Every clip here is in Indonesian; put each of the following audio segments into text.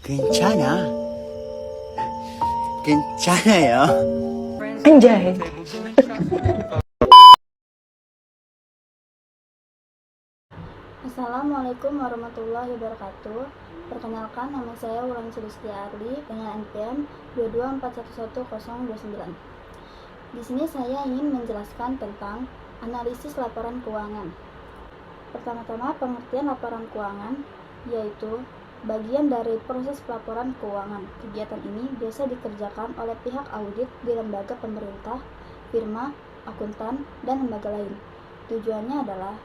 Kencana, kencana ya. Anjay. Assalamualaikum warahmatullahi wabarakatuh. Perkenalkan, nama saya Wulan Sulistia Arli dengan NPM 224111029. Di sini saya ingin menjelaskan tentang analisis laporan keuangan. Pertama-tama, pengertian laporan keuangan yaitu bagian dari proses pelaporan keuangan. Kegiatan ini biasa dikerjakan oleh pihak audit di lembaga pemerintah, firma, akuntan, dan lembaga lain. Tujuannya adalah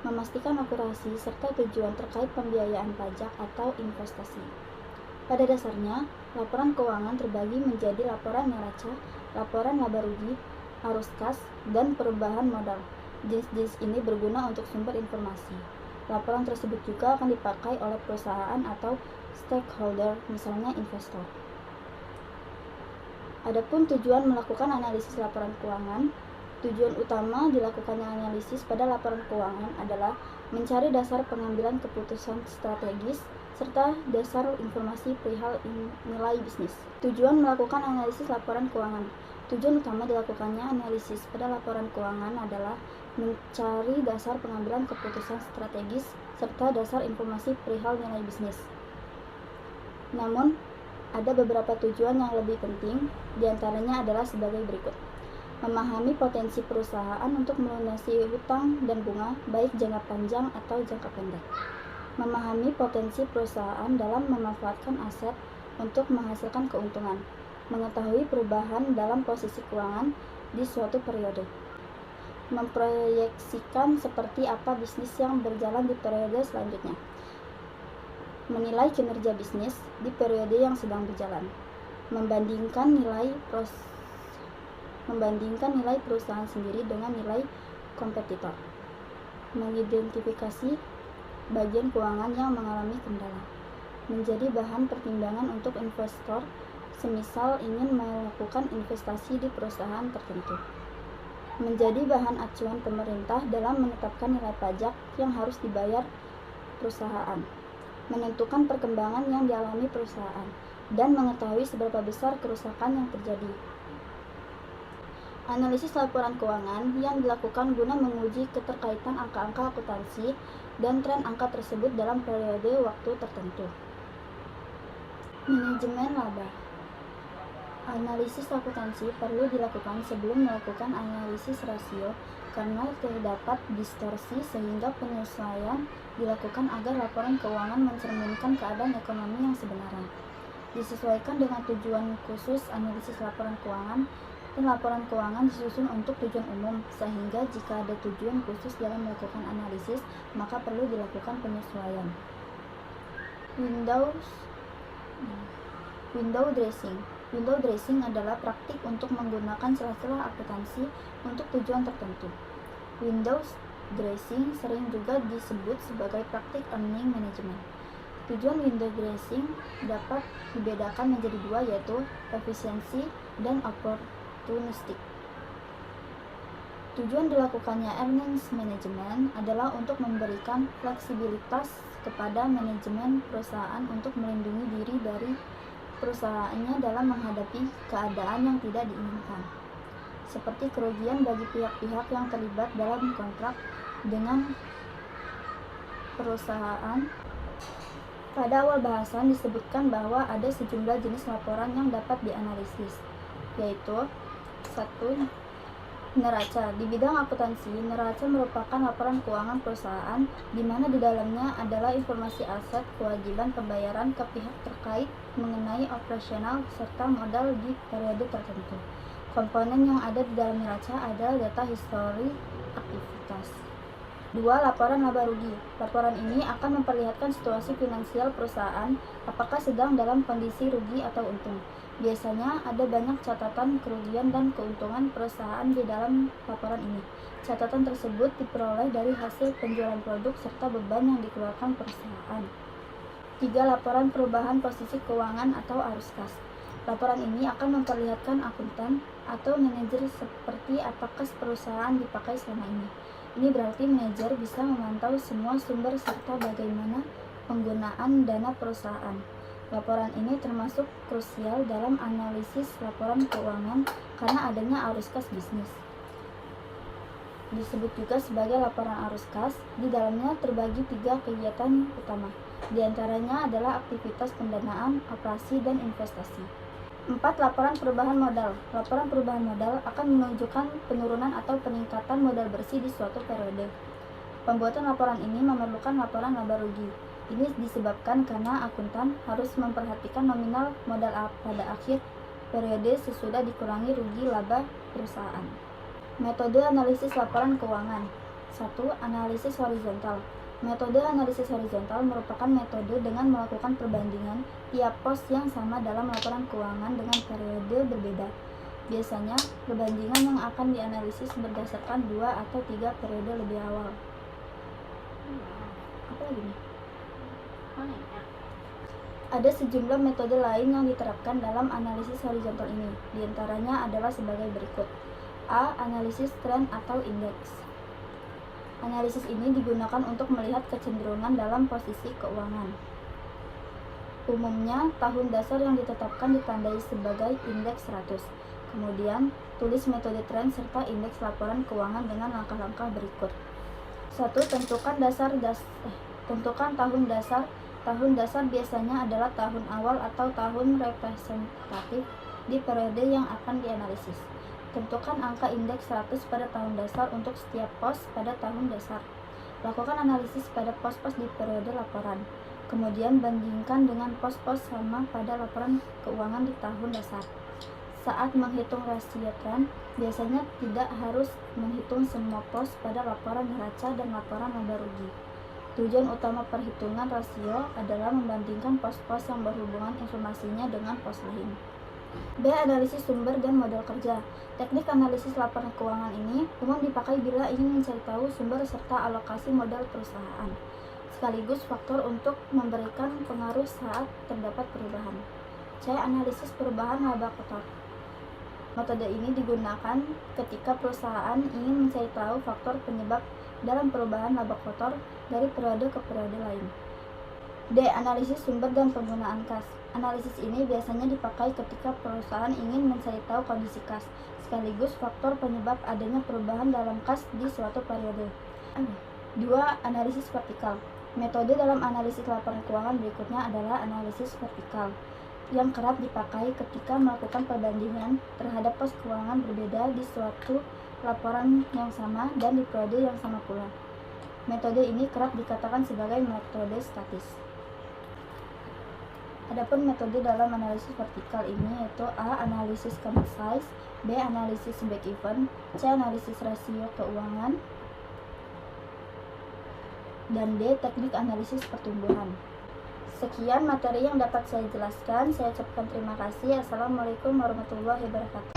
memastikan akurasi serta tujuan terkait pembiayaan pajak atau investasi. Pada dasarnya, laporan keuangan terbagi menjadi laporan neraca, laporan laba rugi, arus kas, dan perubahan modal. Jenis-jenis ini berguna untuk sumber informasi. Laporan tersebut juga akan dipakai oleh perusahaan atau stakeholder, misalnya investor. Adapun tujuan melakukan analisis laporan keuangan, tujuan utama dilakukannya analisis pada laporan keuangan adalah mencari dasar pengambilan keputusan strategis serta dasar informasi perihal nilai bisnis. Tujuan melakukan analisis laporan keuangan. Tujuan utama dilakukannya analisis pada laporan keuangan adalah mencari dasar pengambilan keputusan strategis serta dasar informasi perihal nilai bisnis. Namun, ada beberapa tujuan yang lebih penting, diantaranya adalah sebagai berikut. Memahami potensi perusahaan untuk melunasi hutang dan bunga, baik jangka panjang atau jangka pendek. Memahami potensi perusahaan dalam memanfaatkan aset untuk menghasilkan keuntungan. Mengetahui perubahan dalam posisi keuangan di suatu periode. Memproyeksikan seperti apa bisnis yang berjalan di periode selanjutnya. Menilai kinerja bisnis di periode yang sedang berjalan. Membandingkan nilai perusahaan sendiri dengan nilai kompetitor. Mengidentifikasi bagian keuangan yang mengalami kendala. Menjadi bahan pertimbangan untuk investor, semisal ingin melakukan investasi di perusahaan tertentu. Menjadi bahan acuan pemerintah dalam menetapkan nilai pajak yang harus dibayar perusahaan. Menentukan perkembangan yang dialami perusahaan dan mengetahui seberapa besar kerusakan yang terjadi. Analisis laporan keuangan yang dilakukan guna menguji keterkaitan angka-angka akuntansi dan tren angka tersebut dalam periode waktu tertentu. Manajemen laba. Analisis akuntansi perlu dilakukan sebelum melakukan analisis rasio karena terdapat distorsi sehingga penyesuaian dilakukan agar laporan keuangan mencerminkan keadaan ekonomi yang sebenarnya. Disesuaikan dengan tujuan khusus analisis laporan keuangan, dan laporan keuangan disusun untuk tujuan umum, sehingga jika ada tujuan khusus dalam melakukan analisis, maka perlu dilakukan penyesuaian. Window dressing. Window dressing adalah praktik untuk menggunakan celah-celah akuntansi untuk tujuan tertentu. Window dressing sering juga disebut sebagai praktik earning management. Tujuan window dressing dapat dibedakan menjadi dua, yaitu efisiensi dan opportunistic. Tujuan dilakukannya earnings management adalah untuk memberikan fleksibilitas kepada manajemen perusahaan untuk melindungi diri dari perusahaannya dalam menghadapi keadaan yang tidak diinginkan, seperti kerugian bagi pihak-pihak yang terlibat dalam kontrak dengan perusahaan. Pada awal bahasan disebutkan bahwa ada sejumlah jenis laporan yang dapat dianalisis, yaitu 1. Neraca. Di bidang akuntansi, neraca merupakan laporan keuangan perusahaan di mana di dalamnya adalah informasi aset, kewajiban pembayaran ke pihak terkait mengenai operasional serta modal di periode tertentu. Komponen yang ada di dalam neraca adalah data histori aktivitas. 2. Laporan laba rugi. Laporan ini akan memperlihatkan situasi finansial perusahaan, apakah sedang dalam kondisi rugi atau untung. Biasanya ada banyak catatan kerugian dan keuntungan perusahaan di dalam laporan ini. Catatan tersebut diperoleh dari hasil penjualan produk serta beban yang dikeluarkan perusahaan. 3. Laporan perubahan posisi keuangan atau arus kas. Laporan ini akan memperlihatkan akuntan atau manajer seperti apakah perusahaan dipakai selama ini. Ini berarti manajer bisa memantau semua sumber serta bagaimana penggunaan dana perusahaan. Laporan ini termasuk krusial dalam analisis laporan keuangan karena adanya arus kas bisnis. Disebut juga sebagai laporan arus kas. Di dalamnya terbagi 3 kegiatan utama. Di antaranya adalah aktivitas pendanaan, operasi, dan investasi. 4. Laporan perubahan modal. Laporan perubahan modal akan menunjukkan penurunan atau peningkatan modal bersih di suatu periode. Pembuatan laporan ini memerlukan laporan laba rugi. Ini disebabkan karena akuntan harus memperhatikan nominal modal pada akhir periode sesudah dikurangi rugi laba perusahaan. Metode analisis laporan keuangan. 1. Analisis horizontal. Metode analisis horizontal merupakan metode dengan melakukan perbandingan tiap pos yang sama dalam laporan keuangan dengan periode berbeda. Biasanya, perbandingan yang akan dianalisis berdasarkan 2 atau 3 periode lebih awal. Apa lagi nih? Ada sejumlah metode lain yang diterapkan dalam analisis horizontal ini. Di antaranya adalah sebagai berikut. A. Analisis tren atau indeks. Analisis ini digunakan untuk melihat kecenderungan dalam posisi keuangan. Umumnya, tahun dasar yang ditetapkan ditandai sebagai indeks 100. Kemudian, tulis metode tren serta indeks laporan keuangan dengan langkah-langkah berikut. 1. Tentukan tahun dasar. Tahun dasar biasanya adalah tahun awal atau tahun representatif di periode yang akan dianalisis. Tentukan angka indeks 100 pada tahun dasar untuk setiap pos pada tahun dasar. Lakukan analisis pada pos-pos di periode laporan. Kemudian bandingkan dengan pos-pos sama pada laporan keuangan di tahun dasar. Saat menghitung rasio tren, biasanya tidak harus menghitung semua pos pada laporan neraca dan laporan laba rugi. Tujuan utama perhitungan rasio adalah membandingkan pos-pos yang berhubungan informasinya dengan pos lain. B. Analisis sumber dan modal kerja. Teknik analisis laporan keuangan ini umum dipakai bila ingin mencari tahu sumber serta alokasi modal perusahaan, sekaligus faktor untuk memberikan pengaruh saat terdapat perubahan. C. Analisis perubahan laba kotor. Metode ini digunakan ketika perusahaan ingin mencari tahu faktor penyebab dalam perubahan laba kotor dari periode ke periode lain. D. Analisis sumber dan penggunaan kas. Analisis ini biasanya dipakai ketika perusahaan ingin mencari tahu kondisi kas, sekaligus faktor penyebab adanya perubahan dalam kas di suatu periode. 2. Analisis vertikal. Metode dalam analisis laporan keuangan berikutnya adalah analisis vertikal, yang kerap dipakai ketika melakukan perbandingan terhadap pos keuangan berbeda di suatu laporan yang sama dan di periode yang sama pula. Metode ini kerap dikatakan sebagai metode statis. Adapun metode dalam analisis vertikal ini yaitu A. Analisis common size, B. Analisis break even, C. Analisis rasio keuangan, dan D. Teknik analisis pertumbuhan. Sekian materi yang dapat saya jelaskan. Saya ucapkan terima kasih. Assalamualaikum warahmatullahi wabarakatuh.